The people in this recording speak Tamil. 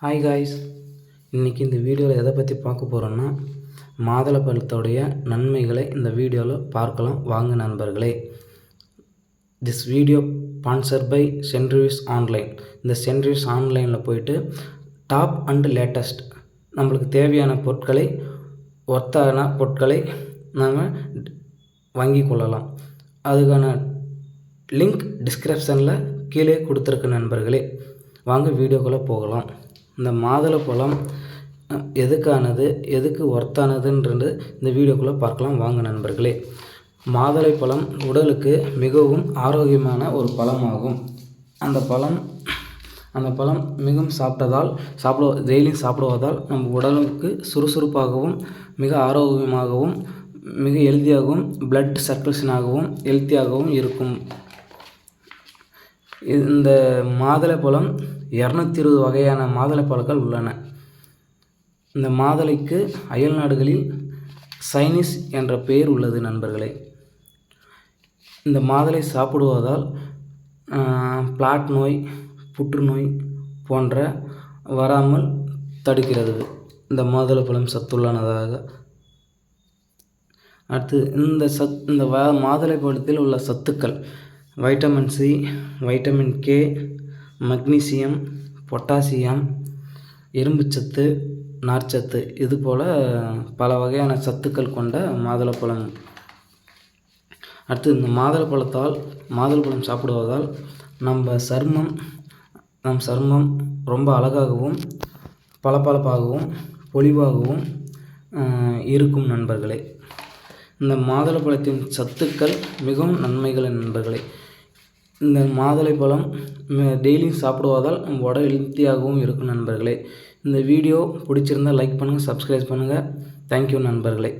ஹாய் காய்ஸ், இன்றைக்கி இந்த வீடியோவில் எதை பற்றி பார்க்க போகிறோன்னா மாதுளப்பழத்தோடைய நன்மைகளை இந்த வீடியோவில் பார்க்கலாம். வாங்க நண்பர்களே. This video sponsor by Centreviews online. இந்த சென்ட்ரிவ்யூஸ் ஆன்லைனில் போயிட்டு டாப் அண்ட் லேட்டஸ்ட் நம்மளுக்கு தேவையான பொருட்களை ஒர்த்தான பொருட்களை நாம் வாங்கி கொள்ளலாம். அதுக்கான லிங்க் டிஸ்கிரிப்ஷனில் கீழே கொடுத்துருக்கு நண்பர்களே. வாங்க வீடியோக்குள்ளே போகலாம். இந்த மாதுளப்பழம் எதுக்கானது, எதுக்கு ஒர்த்தானதுன்றது இந்த வீடியோக்குள்ளே பார்க்கலாம். வாங்க நண்பர்களே. மாதுளைப்பழம் உடலுக்கு மிகவும் ஆரோக்கியமான ஒரு பழமாகும். அந்த பழம் மிகவும் டெய்லியும் சாப்பிடுவதால் நம்ம உடலுக்கு சுறுசுறுப்பாகவும் மிக ஆரோக்கியமாகவும் மிக ஹெல்த்தியாகவும் பிளட் சர்க்குலேஷனாகவும் ஹெல்த்தியாகவும் இருக்கும். இந்த மாதுளைப்பழம் 220 வகையான மாதுளைப்பழங்கள் உள்ளன. இந்த மாதுளைக்கு அயல் நாடுகளில் சைனீஸ் என்ற பெயர் உள்ளது நண்பர்களே. இந்த மாதுளை சாப்பிடுவதால் பிளாட் நோய், புற்றுநோய் போன்ற வராமல் தடுக்கிறது. இந்த மாதுளைப்பழம் சத்துள்ளனதாக. அடுத்து இந்த மாதுளைப்பழத்தில் உள்ள சத்துக்கள் vitamin C, vitamin K, magnesium, potassium, இரும்புச்சத்து, நார்ச்சத்து, இது போல் பல வகையான சத்துக்கள் கொண்ட மாதுளப்பழம். அடுத்து இந்த மாதுளப்பழம் சாப்பிடுவதால் நம் சர்மம் ரொம்ப அழகாகவும் பளபளப்பாகவும் பொலிவாகவும் இருக்கும் நண்பர்களே. இந்த மாதுளப்பழத்தின் சத்துக்கள் மிகவும் நன்மைகள் நண்பர்களே. இந்த மாதுளைப்பழம் டெய்லியும் சாப்பிடுவதால் நம்ம உடல் ஹெல்த்தியாகவும் இருக்கும் நண்பர்களே. இந்த வீடியோ பிடிச்சிருந்தால் லைக் பண்ணுங்கள், சப்ஸ்கிரைப் பண்ணுங்கள். தேங்க்யூ நண்பர்களே.